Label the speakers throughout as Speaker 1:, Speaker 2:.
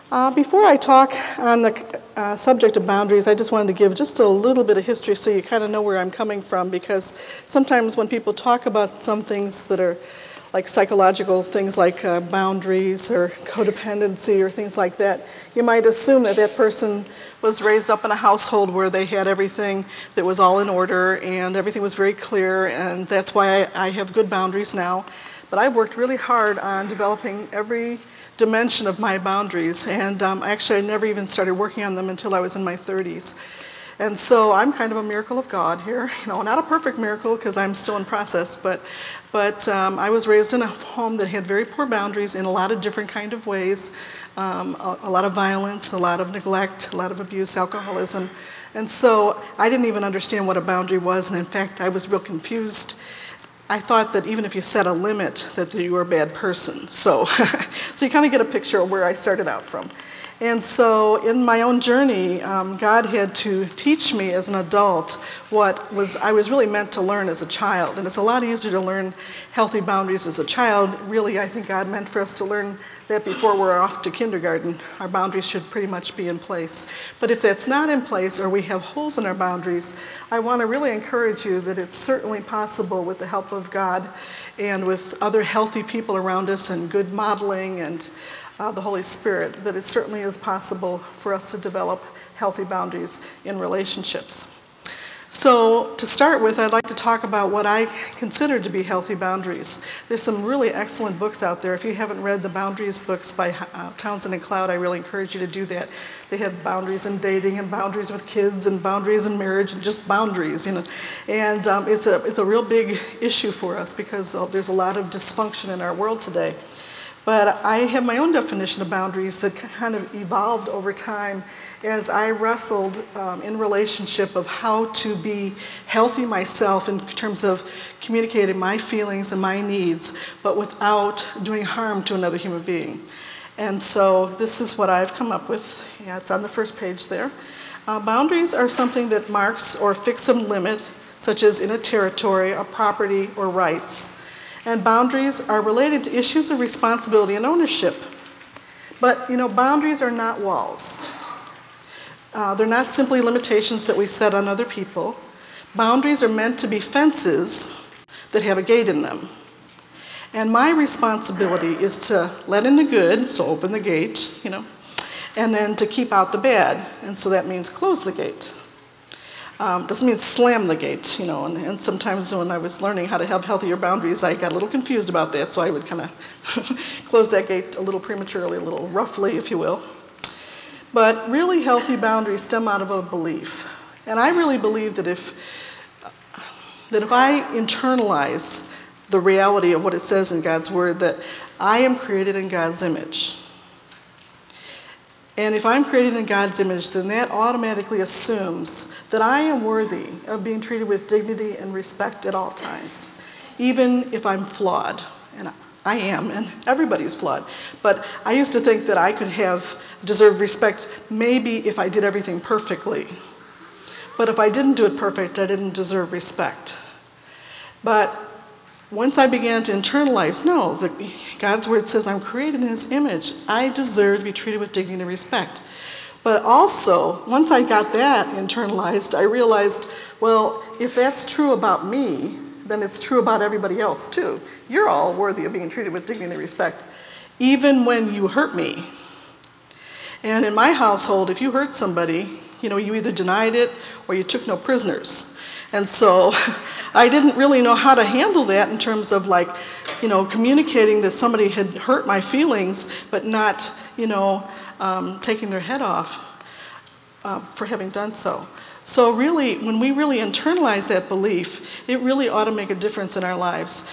Speaker 1: Before I talk on the subject of boundaries, I just wanted to give just a little bit of history so you kind of know where I'm coming from, because sometimes when people talk about some things that are like psychological things like boundaries or codependency or things like that, you might assume that that person was raised up in a household where they had everything that was all in order and everything was very clear, and that's why I have good boundaries now. But I've worked really hard on developing every dimension of my boundaries, and actually I never even started working on them until I was in my 30s. And so I'm kind of a miracle of God here, not a perfect miracle because I'm still in process, but I was raised in a home that had very poor boundaries in a lot of different kind of ways, a lot of violence, a lot of neglect, a lot of abuse, alcoholism, and so I didn't even understand what a boundary was, and in fact I was real confused. I thought that even if you set a limit, that you were a bad person. So, so you kind of get a picture of where I started out from. And so in my own journey, God had to teach me as an adult what I was really meant to learn as a child. And it's a lot easier to learn healthy boundaries as a child. Really, I think God meant for us to learn that before we're off to kindergarten. Our boundaries should pretty much be in place. But if that's not in place, or we have holes in our boundaries, I want to really encourage you that it's certainly possible with the help of God and with other healthy people around us and good modeling and the Holy Spirit, that it certainly is possible for us to develop healthy boundaries in relationships. So to start with, I'd like to talk about what I consider to be healthy boundaries. There's some really excellent books out there. If you haven't read the Boundaries books by Townsend and Cloud, I really encourage you to do that. They have boundaries in dating and boundaries with kids and boundaries in marriage and just boundaries, And it's a real big issue for us because there's a lot of dysfunction in our world today. But I have my own definition of boundaries that kind of evolved over time as I wrestled in relationship of how to be healthy myself in terms of communicating my feelings and my needs, but without doing harm to another human being. And so this is what I've come up with. Yeah, it's on the first page there. Boundaries are something that marks or fixes a limit, such as in a territory, a property, or rights. And boundaries are related to issues of responsibility and ownership. But, boundaries are not walls. They're not simply limitations that we set on other people. Boundaries are meant to be fences that have a gate in them. And my responsibility is to let in the good, so open the gate, and then to keep out the bad. And so that means close the gate. Doesn't mean slam the gate, and sometimes when I was learning how to have healthier boundaries, I got a little confused about that, so I would kind of close that gate a little prematurely, a little roughly, if you will. But really healthy boundaries stem out of a belief. And I really believe that if I internalize the reality of what it says in God's Word, that I am created in God's image, and if I'm created in God's image, then that automatically assumes that I am worthy of being treated with dignity and respect at all times, even if I'm flawed. And I am, and everybody's flawed. But I used to think that I could deserve respect maybe if I did everything perfectly. But if I didn't do it perfect, I didn't deserve respect. But once I began to internalize, no, God's Word says I'm created in His image. I deserve to be treated with dignity and respect. But also, once I got that internalized, I realized, well, if that's true about me, then it's true about everybody else too. You're all worthy of being treated with dignity and respect, even when you hurt me. And in my household, if you hurt somebody, you either denied it or you took no prisoners. And so I didn't really know how to handle that in terms of communicating that somebody had hurt my feelings, but not, taking their head off for having done so. So really, when we really internalize that belief, it really ought to make a difference in our lives.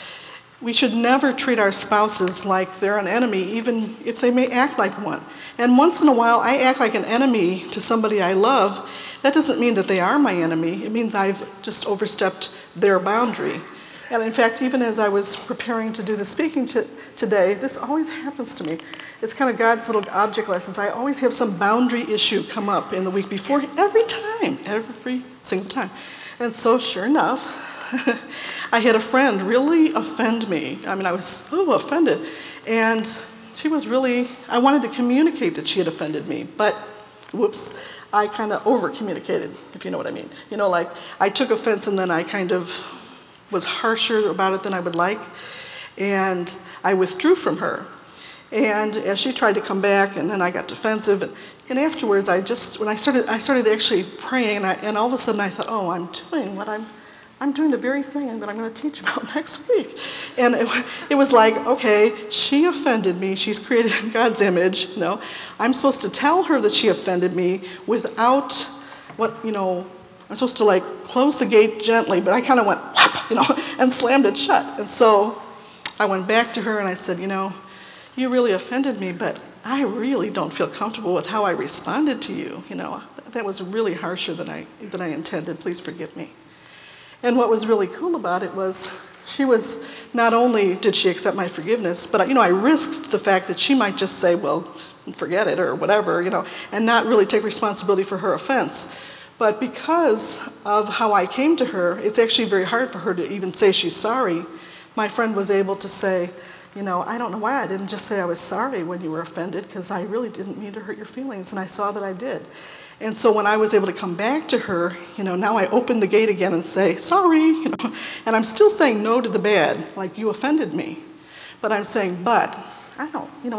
Speaker 1: We should never treat our spouses like they're an enemy, even if they may act like one. And once in a while, I act like an enemy to somebody I love. That doesn't mean that they are my enemy. It means I've just overstepped their boundary. And in fact, even as I was preparing to do the speaking today, this always happens to me. It's kind of God's little object lessons. I always have some boundary issue come up in the week before, every single time. And so sure enough, I had a friend really offend me. I mean, I was so offended. And she was really, I wanted to communicate that she had offended me, but whoops, I kind of over-communicated, if you know what I mean. You know, like I took offense and then I kind of was harsher about it than I would like, and I withdrew from her. And as she tried to come back, and then I got defensive, and afterwards when I started actually praying, and all of a sudden I thought, oh, I'm doing the very thing that I'm going to teach about next week. And it was like, okay, she offended me. She's created in God's image. You know, I'm supposed to tell her that she offended me without I'm supposed to like close the gate gently, but I kind of went, and slammed it shut. And so I went back to her and I said, you really offended me, but I really don't feel comfortable with how I responded to you. That was really harsher than I intended. Please forgive me. And what was really cool about it was not only did she accept my forgiveness, but I risked the fact that she might just say, well, forget it or whatever, and not really take responsibility for her offense. But because of how I came to her, it's actually very hard for her to even say she's sorry. My friend was able to say, I don't know why I didn't just say I was sorry when you were offended, because I really didn't mean to hurt your feelings, and I saw that I did. And so when I was able to come back to her, now I open the gate again and say, sorry, and I'm still saying no to the bad, like you offended me. But I'm saying, but I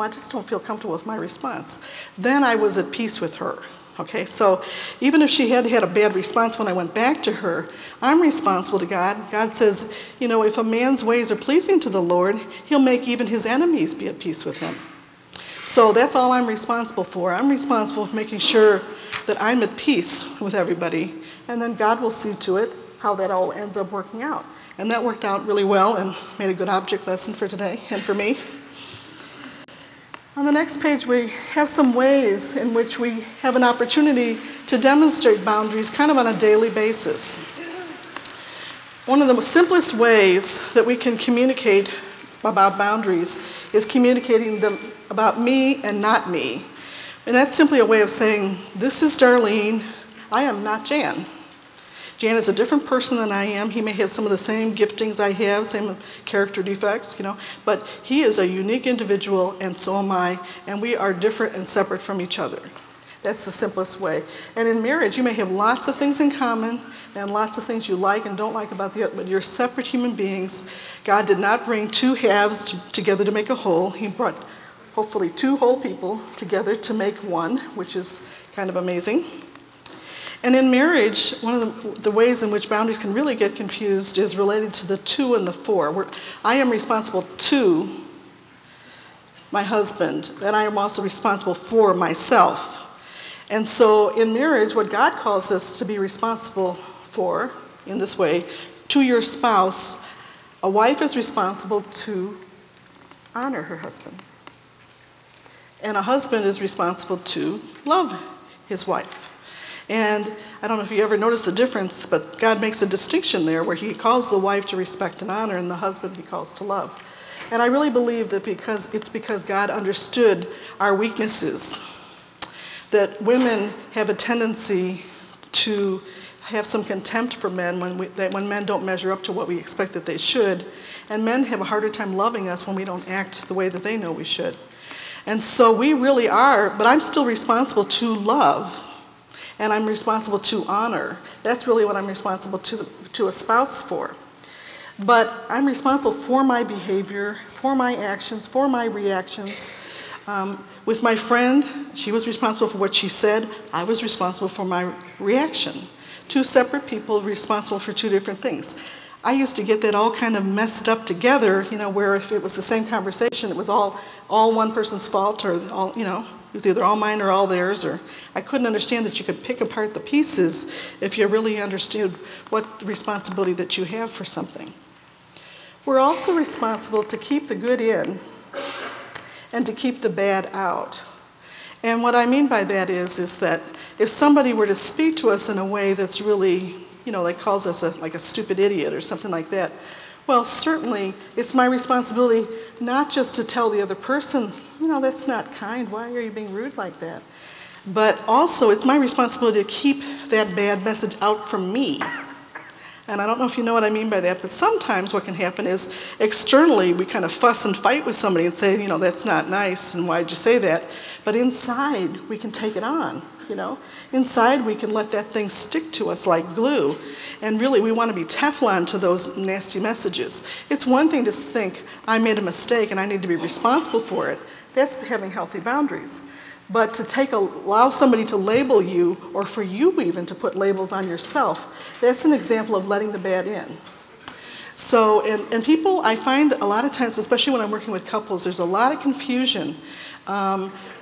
Speaker 1: just don't feel comfortable with my response. Then I was at peace with her. Okay, so even if she had a bad response when I went back to her, I'm responsible to God. God says, if a man's ways are pleasing to the Lord, he'll make even his enemies be at peace with him. So that's all I'm responsible for. I'm responsible for making sure that I'm at peace with everybody, and then God will see to it how that all ends up working out. And that worked out really well and made a good object lesson for today and for me. On the next page, we have some ways in which we have an opportunity to demonstrate boundaries kind of on a daily basis. One of the simplest ways that we can communicate about boundaries is communicating them about me and not me. And that's simply a way of saying, this is Darlene, I am not Jan. Jan is a different person than I am. He may have some of the same giftings I have, same character defects, but he is a unique individual, and so am I, and we are different and separate from each other. That's the simplest way. And in marriage, you may have lots of things in common and lots of things you like and don't like about the other, but you're separate human beings. God did not bring two halves together to make a whole. He brought, hopefully, two whole people together to make one, which is kind of amazing. And in marriage, one of the ways in which boundaries can really get confused is related to the to and the for. I am responsible to my husband, and I am also responsible for myself. And so in marriage, what God calls us to be responsible for, in this way, to your spouse, a wife is responsible to honor her husband. And a husband is responsible to love his wife. And I don't know if you ever noticed the difference, but God makes a distinction there where he calls the wife to respect and honor, and the husband he calls to love. And I really believe that it's because God understood our weaknesses, that women have a tendency to have some contempt for men when men don't measure up to what we expect that they should, and men have a harder time loving us when we don't act the way that they know we should. And so we really are, but I'm still responsible to love. And I'm responsible to honor. That's really what I'm responsible to a spouse for. But I'm responsible for my behavior, for my actions, for my reactions. With my friend, she was responsible for what she said. I was responsible for my reaction. Two separate people responsible for two different things. I used to get that all kind of messed up together, where if it was the same conversation, it was all one person's fault, or all, it was either all mine or all theirs, or I couldn't understand that you could pick apart the pieces if you really understood what the responsibility that you have for something. We're also responsible to keep the good in and to keep the bad out. And what I mean by that is that if somebody were to speak to us in a way that's really, like calls us like a stupid idiot or something like that, well, certainly it's my responsibility not just to tell the other person, that's not kind, why are you being rude like that? But also it's my responsibility to keep that bad message out from me. And I don't know if you know what I mean by that, but sometimes what can happen is externally we kind of fuss and fight with somebody and say, that's not nice and why'd you say that? But inside we can take it on, Inside we can let that thing stick to us like glue. And really we want to be Teflon to those nasty messages. It's one thing to think, I made a mistake and I need to be responsible for it. That's having healthy boundaries. But to allow somebody to label you, or for you even to put labels on yourself, that's an example of letting the bad in. So, and people, I find a lot of times, especially when I'm working with couples, there's a lot of confusion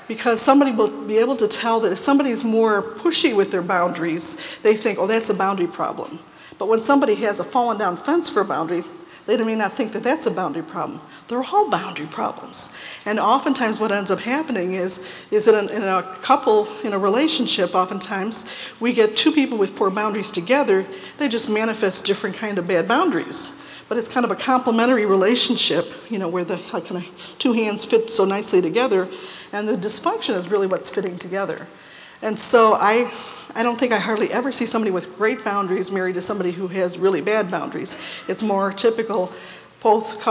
Speaker 1: because somebody will be able to tell that if somebody's more pushy with their boundaries, they think, oh, that's a boundary problem. But when somebody has a fallen down fence for a boundary, they may not think that that's a boundary problem. They're all boundary problems. And oftentimes what ends up happening is that in a couple, in a relationship, oftentimes we get two people with poor boundaries together, they just manifest different kind of bad boundaries. But it's kind of a complementary relationship, where the kind of two hands fit so nicely together, and the dysfunction is really what's fitting together. And so I don't think I hardly ever see somebody with great boundaries married to somebody who has really bad boundaries. It's more typical both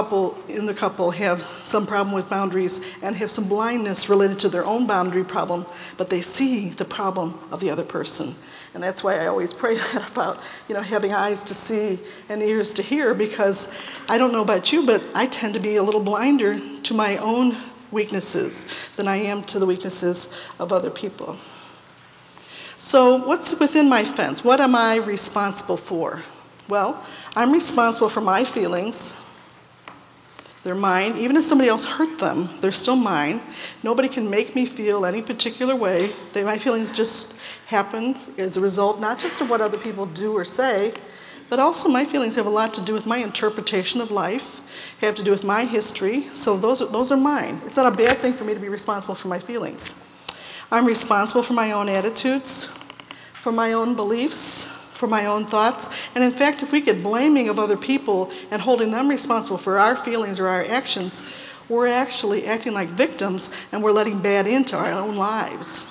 Speaker 1: in the couple have some problem with boundaries and have some blindness related to their own boundary problem, but they see the problem of the other person. And that's why I always pray that about, having eyes to see and ears to hear, because I don't know about you, but I tend to be a little blinder to my own weaknesses than I am to the weaknesses of other people. So what's within my fence? What am I responsible for? Well, I'm responsible for my feelings. They're mine. Even if somebody else hurt them, they're still mine. Nobody can make me feel any particular way. My feelings just happen as a result, not just of what other people do or say, but also my feelings have a lot to do with my interpretation of life, have to do with my history. So those are mine. It's not a bad thing for me to be responsible for my feelings. I'm responsible for my own attitudes, for my own beliefs, for my own thoughts. And in fact, if we get blaming of other people and holding them responsible for our feelings or our actions, we're actually acting like victims and we're letting bad into our own lives.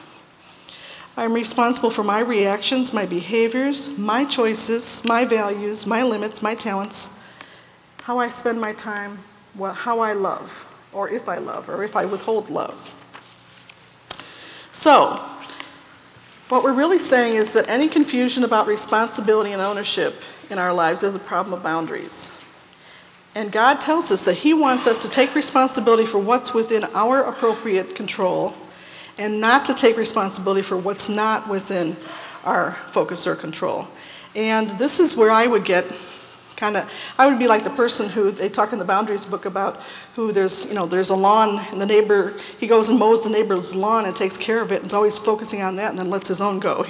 Speaker 1: I'm responsible for my reactions, my behaviors, my choices, my values, my limits, my talents, how I spend my time, how I love, or if I withhold love. So, what we're really saying is that any confusion about responsibility and ownership in our lives is a problem of boundaries. And God tells us that He wants us to take responsibility for what's within our appropriate control and not to take responsibility for what's not within our focus or control. And this is where I would get I would be like the person who they talk in the boundaries book about who there's a lawn and the neighbor, he goes and mows the neighbor's lawn and takes care of it and is always focusing on that and then lets his own go.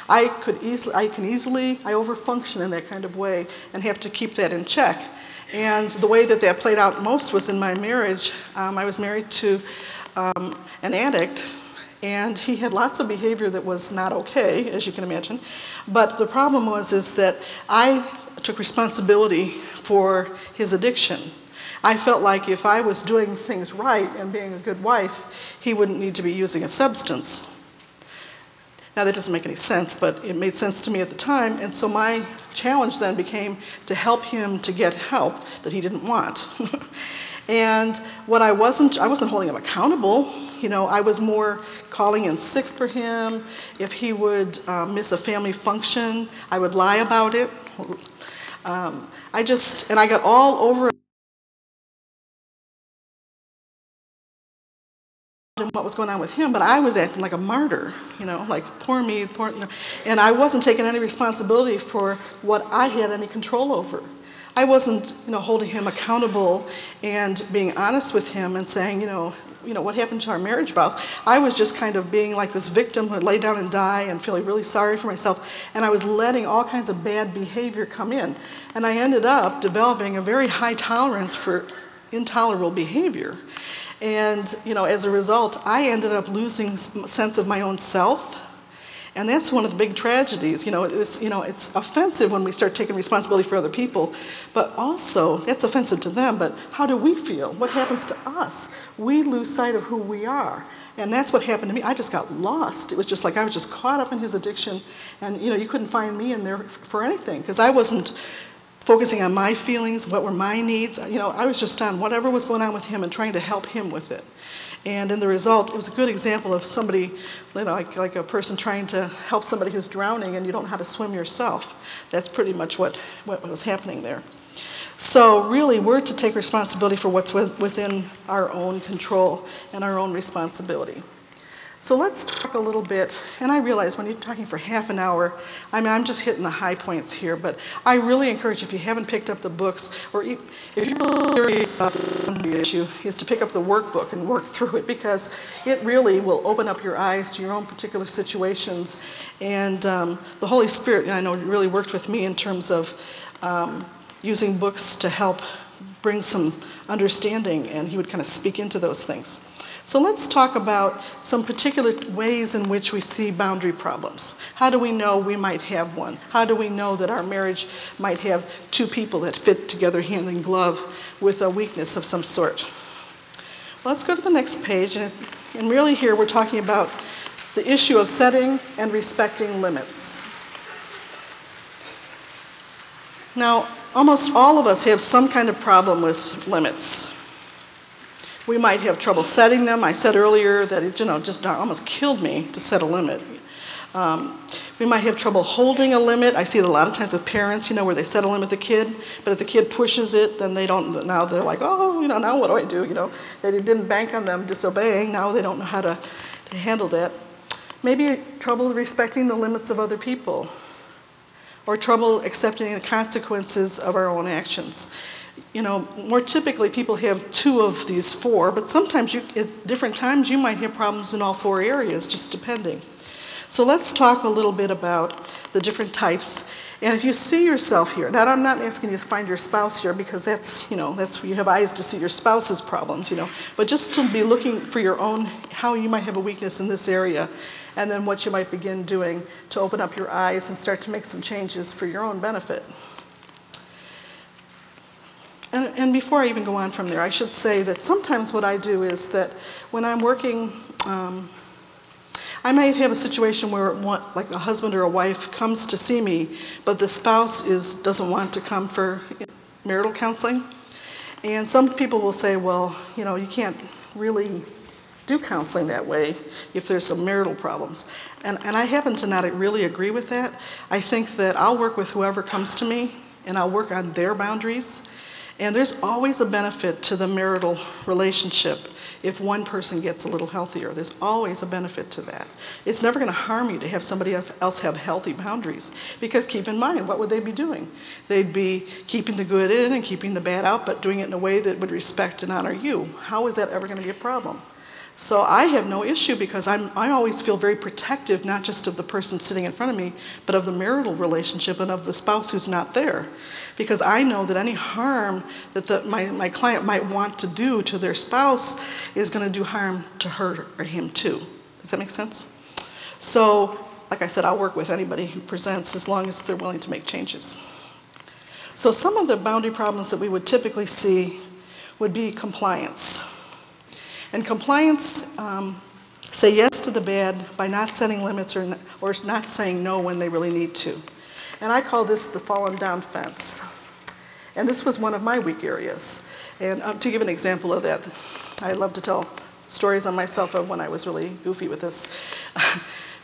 Speaker 1: I overfunction in that kind of way and have to keep that in check. And the way that played out most was in my marriage. I was married to an addict, and he had lots of behavior that was not okay, as you can imagine. But the problem is that I took responsibility for his addiction. I felt like if I was doing things right and being a good wife, he wouldn't need to be using a substance. Now that doesn't make any sense, but it made sense to me at the time, and so my challenge then became to help him to get help that he didn't want. And I wasn't holding him accountable. I was more calling in sick for him. If he would miss a family function, I would lie about it. I got all over what was going on with him, but I was acting like a martyr, like poor me, and I wasn't taking any responsibility for what I had any control over. I wasn't, holding him accountable and being honest with him and saying, what happened to our marriage vows. I was just kind of being like this victim who would lay down and die and feeling really sorry for myself, and I was letting all kinds of bad behavior come in. And I ended up developing a very high tolerance for intolerable behavior. And, as a result, I ended up losing a sense of my own self, And that's one of the big tragedies. It's offensive when we start taking responsibility for other people, but also that's offensive to them. But how do we feel? What happens to us? We lose sight of who we are. And that's what happened to me. I just got lost. It was just like I was just caught up in his addiction, and you couldn't find me in there for anything, because I wasn't focusing on my feelings, what were my needs. I was just on whatever was going on with him and trying to help him with it. And in the result, it was a good example of somebody, like a person trying to help somebody who's drowning and you don't know how to swim yourself. That's pretty much what was happening there. So really, we're to take responsibility for what's within our own control and our own responsibility. So let's talk a little bit, and I realize when you're talking for half an hour, I'm just hitting the high points here, but I really encourage, if you haven't picked up the books, or if you're curious about the issue, is to pick up the workbook and work through it, because it really will open up your eyes to your own particular situations. And the Holy Spirit, I know, really worked with me in terms of using books to help bring some understanding, and he would kind of speak into those things. So let's talk about some particular ways in which we see boundary problems. How do we know we might have one? How do we know that our marriage might have two people that fit together hand in glove with a weakness of some sort? Well, let's go to the next page, and really here we're talking about the issue of setting and respecting limits. Now, almost all of us have some kind of problem with limits. We might have trouble setting them. I said earlier that it just almost killed me to set a limit. We might have trouble holding a limit. I see it a lot of times with parents, where they set a limit with the kid, but if the kid pushes it, then they don't, now they're like, oh, now what do I do? They didn't bank on them disobeying. Now they don't know how to handle that. Maybe trouble respecting the limits of other people, or trouble accepting the consequences of our own actions. More typically people have two of these four, but sometimes at different times you might have problems in all four areas, just depending. So let's talk a little bit about the different types. And if you see yourself here, now I'm not asking you to find your spouse here, because that's you have eyes to see your spouse's problems, but just to be looking for your own, how you might have a weakness in this area, and then what you might begin doing to open up your eyes and start to make some changes for your own benefit. And before I even go on from there, I should say that sometimes what I do is that when I'm working, I might have a situation where like a husband or a wife comes to see me, but the spouse doesn't want to come for marital counseling. And some people will say, well, you can't really do counseling that way if there's some marital problems. And I happen to not really agree with that. I think that I'll work with whoever comes to me, and I'll work on their boundaries. And there's always a benefit to the marital relationship if one person gets a little healthier. There's always a benefit to that. It's never going to harm you to have somebody else have healthy boundaries, because keep in mind, what would they be doing? They'd be keeping the good in and keeping the bad out, but doing it in a way that would respect and honor you. How is that ever going to be a problem? So I have no issue, because I always feel very protective, not just of the person sitting in front of me, but of the marital relationship and of the spouse who's not there. Because I know that any harm that my client might want to do to their spouse is going to do harm to her or him too. Does that make sense? So, like I said, I'll work with anybody who presents as long as they're willing to make changes. So some of the boundary problems that we would typically see would be compliance. And compliance, say yes to the bad by not setting limits or not saying no when they really need to. And I call this the fallen down fence. And this was one of my weak areas. And to give an example of that, I love to tell stories on myself of when I was really goofy with this,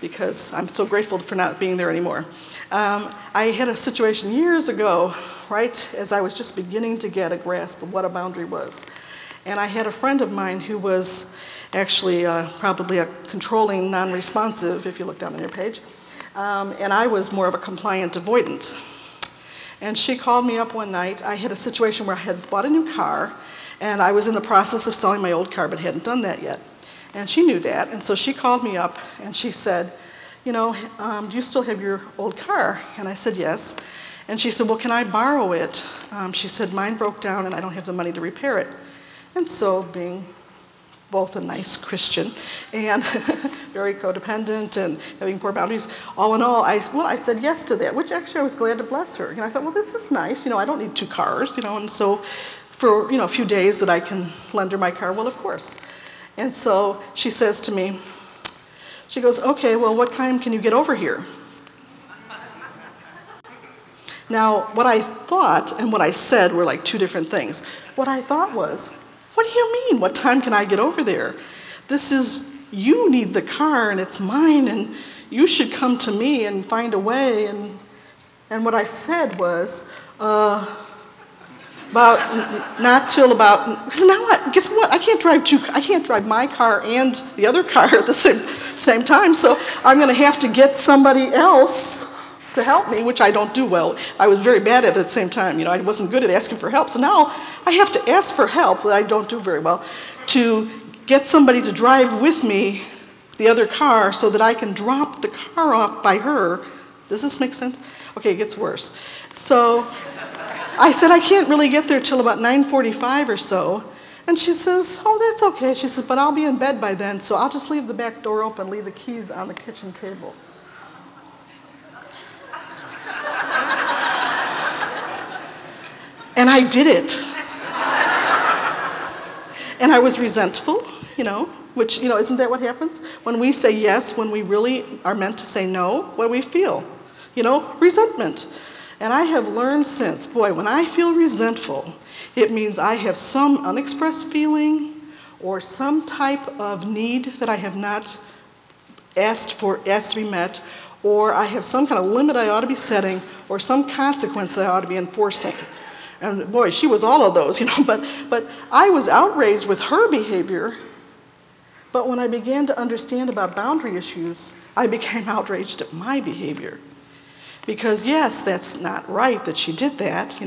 Speaker 1: because I'm so grateful for not being there anymore. I had a situation years ago, right as I was just beginning to get a grasp of what a boundary was. And I had a friend of mine who was actually probably a controlling, non-responsive, if you look down on your page. And I was more of a compliant avoidant. And she called me up one night. I had a situation where I had bought a new car, and I was in the process of selling my old car, but hadn't done that yet. And she knew that, and so she called me up, and she said, do you still have your old car? And I said, yes. And she said, well, can I borrow it? She said, mine broke down, and I don't have the money to repair it. And so, being both a nice Christian and very codependent and having poor boundaries. All in all, I said yes to that, which actually I was glad to bless her. I thought, well, this is nice. I don't need 2 cars, and so for, a few days that I can lend her my car, well, of course. And so she says to me, she goes, okay, well, what time can you get over here? Now, what I thought and what I said were like 2 different things. What I thought was, what do you mean? What time can I get over there? You need the car and it's mine and you should come to me and find a way. And what I said was, not till about, because now guess what? I can't drive my car and the other car at the same time, so I'm going to have to get somebody else to help me, which I don't do well. I was very bad at it at the same time. I wasn't good at asking for help. So now I have to ask for help that I don't do very well to get somebody to drive with me the other car so that I can drop the car off by her. Does this make sense? Okay, it gets worse. So I said, I can't really get there till about 9:45 or so. And she says, oh, that's okay. She says, but I'll be in bed by then, so I'll just leave the back door open, leave the keys on the kitchen table. And I did it. And I was resentful, which, isn't that what happens? When we say yes, when we really are meant to say no, what do we feel? Resentment. And I have learned since, boy, when I feel resentful, it means I have some unexpressed feeling or some type of need that I have not asked to be met, or I have some kind of limit I ought to be setting, or some consequence that I ought to be enforcing. And boy, she was all of those, but I was outraged with her behavior. But when I began to understand about boundary issues, I became outraged at my behavior. Because yes, that's not right that she did that,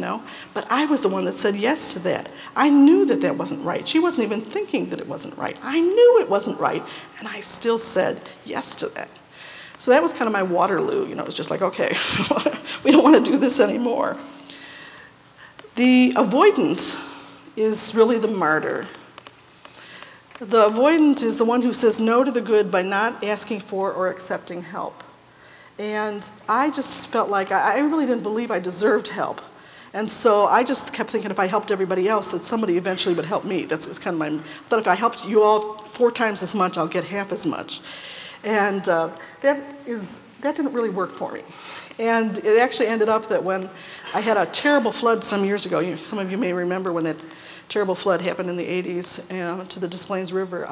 Speaker 1: but I was the one that said yes to that. I knew that that wasn't right. She wasn't even thinking that it wasn't right. I knew it wasn't right, and I still said yes to that. So that was kind of my Waterloo, it was just like, okay, we don't want to do this anymore. The avoidant is really the martyr. The avoidant is the one who says no to the good by not asking for or accepting help. And I just felt like I really didn't believe I deserved help. And so I just kept thinking if I helped everybody else, that somebody eventually would help me. That was kind of I thought if I helped you all 4 times as much, I'll get half as much. And that didn't really work for me. And it actually ended up that when I had a terrible flood some years ago, some of you may remember when that terrible flood happened in the 80s to the Des Plaines River,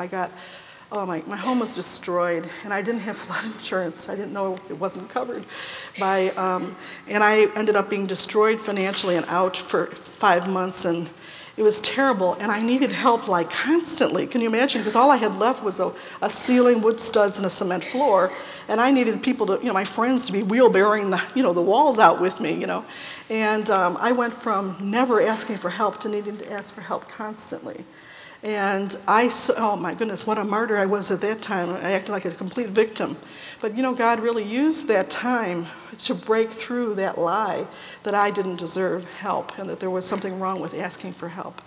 Speaker 1: my home was destroyed, and I didn't have flood insurance. I didn't know it wasn't covered and I ended up being destroyed financially and out for 5 months, and it was terrible, and I needed help like constantly. Can you imagine? Because all I had left was a ceiling, wood studs, and a cement floor, and I needed people to, my friends to be wheelbarrowing the walls out with me, And I went from never asking for help to needing to ask for help constantly. And oh my goodness, what a martyr I was at that time. I acted like a complete victim. But God really used that time to break through that lie that I didn't deserve help and that there was something wrong with asking for help.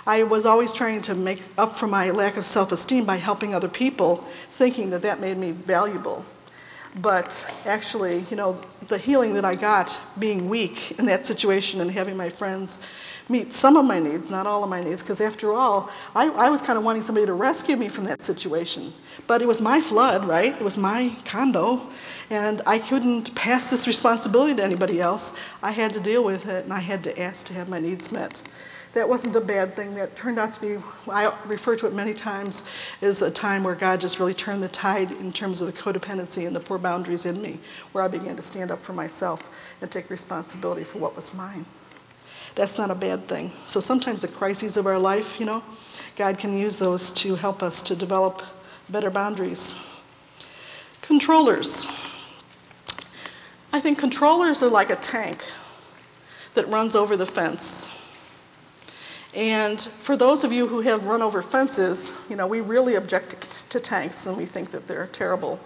Speaker 1: I was always trying to make up for my lack of self-esteem by helping other people, thinking that that made me valuable. But actually, the healing that I got being weak in that situation and having my friends meet some of my needs, not all of my needs, because after all, I was kind of wanting somebody to rescue me from that situation. But it was my flood, right? It was my condo, and I couldn't pass this responsibility to anybody else. I had to deal with it, and I had to ask to have my needs met. That wasn't a bad thing. That turned out to be, I refer to it many times, as a time where God just really turned the tide in terms of the codependency and the poor boundaries in me, where I began to stand up for myself and take responsibility for what was mine. That's not a bad thing. So sometimes the crises of our life, God can use those to help us to develop better boundaries. Controllers. I think controllers are like a tank that runs over the fence. And for those of you who have run over fences, we really object to tanks and we think that they're terrible.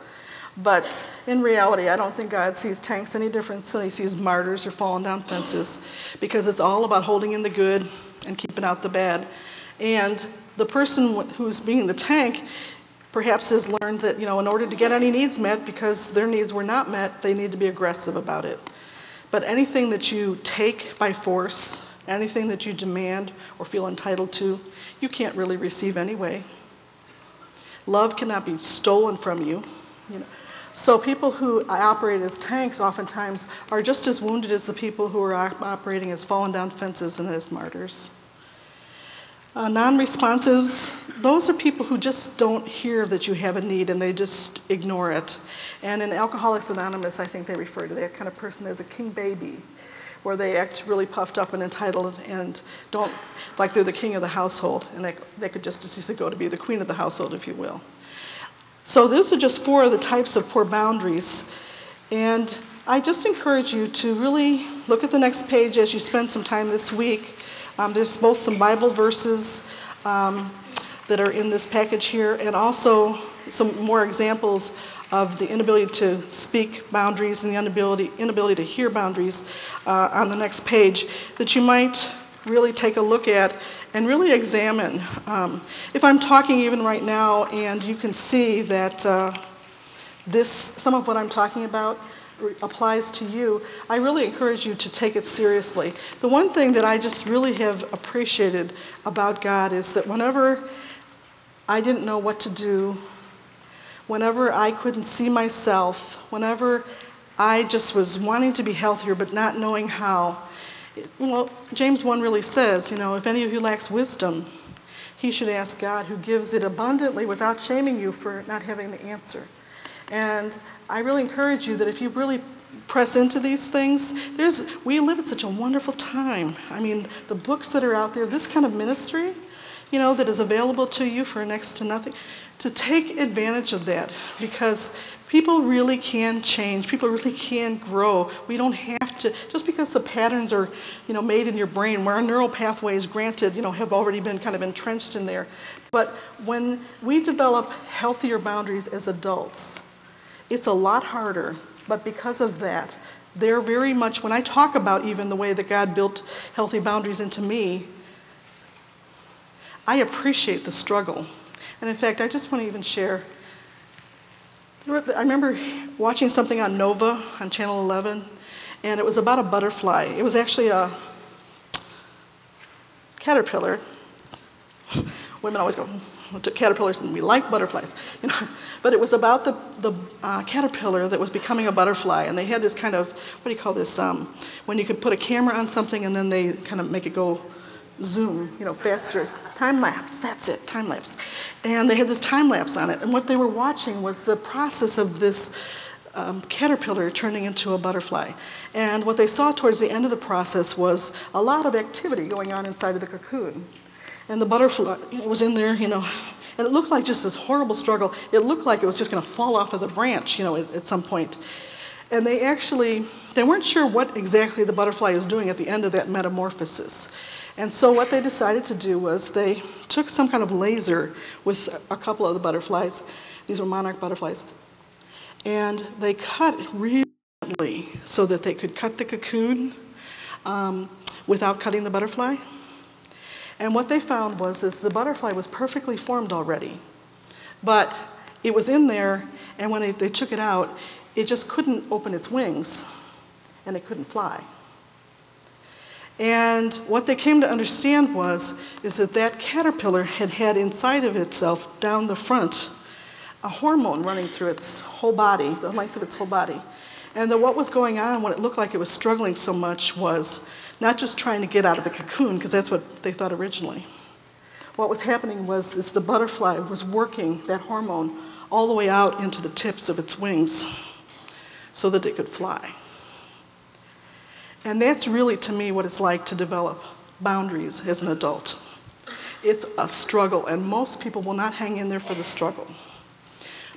Speaker 1: But in reality, I don't think God sees tanks any different than he sees martyrs or falling down fences, because it's all about holding in the good and keeping out the bad. And the person who's being the tank perhaps has learned that, in order to get any needs met, because their needs were not met, they need to be aggressive about it. But anything that you take by force, anything that you demand or feel entitled to, you can't really receive anyway. Love cannot be stolen from you. So people who operate as tanks oftentimes are just as wounded as the people who are operating as fallen down fences and as martyrs. Non-responsives, those are people who just don't hear that you have a need and they just ignore it. And in Alcoholics Anonymous, I think they refer to that kind of person as a king baby, where they act really puffed up and entitled and don't, like they're the king of the household, and they could just as easily go to be the queen of the household, if you will. So those are just 4 of the types of poor boundaries. And I just encourage you to really look at the next page as you spend some time this week. There's both some Bible verses that are in this package here, and also some more examples of the inability to speak boundaries and the inability to hear boundaries on the next page that you might really take a look at and really examine. If I'm talking even right now and you can see that some of what I'm talking about applies to you, I really encourage you to take it seriously. The one thing that I just really have appreciated about God is that whenever I didn't know what to do, whenever I couldn't see myself, whenever I just was wanting to be healthier but not knowing how, James 1 really says, if any of you lacks wisdom, he should ask God, who gives it abundantly without shaming you for not having the answer. And I really encourage you that if you really press into these things, we live at such a wonderful time. I mean, the books that are out there, this kind of ministry, that is available to you for next to nothing, to take advantage of that, because people really can change. People really can grow. We don't have to, just because the patterns are, made in your brain, where our neural pathways, granted, have already been kind of entrenched in there. But when we develop healthier boundaries as adults, it's a lot harder, but because of that, they're very much, when I talk about even the way that God built healthy boundaries into me, I appreciate the struggle. And in fact, I just want to even share, I remember watching something on Nova, on Channel 11, and it was about a butterfly. It was actually a caterpillar. Women always go to caterpillars, and we like butterflies, But it was about the caterpillar that was becoming a butterfly, and they had this kind of, what do you call this, when you could put a camera on something and then they kind of make it go zoom, faster. Time lapse, that's it, time lapse. And they had this time lapse on it, and what they were watching was the process of this caterpillar turning into a butterfly. And what they saw towards the end of the process was a lot of activity going on inside of the cocoon. And the butterfly was in there, and it looked like just this horrible struggle. It looked like it was just going to fall off of the branch, at some point. And they weren't sure what exactly the butterfly is doing at the end of that metamorphosis. And so what they decided to do was they took some kind of laser with a couple of the butterflies. These were monarch butterflies. And they cut really gently so that they could cut the cocoon without cutting the butterfly. And what they found was the butterfly was perfectly formed already. But it was in there, and when they took it out, it just couldn't open its wings, and it couldn't fly. And what they came to understand is that caterpillar had inside of itself, down the front, a hormone running through its whole body, the length of its whole body. And what was going on when it looked like it was struggling so much was not just trying to get out of the cocoon, because that's what they thought originally. What was happening was the butterfly was working that hormone all the way out into the tips of its wings so that it could fly. And that's really, to me, what it's like to develop boundaries as an adult. It's a struggle, and most people will not hang in there for the struggle.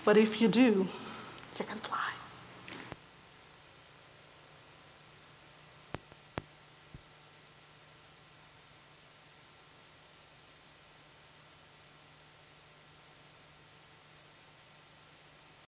Speaker 1: But if you do, you can fly.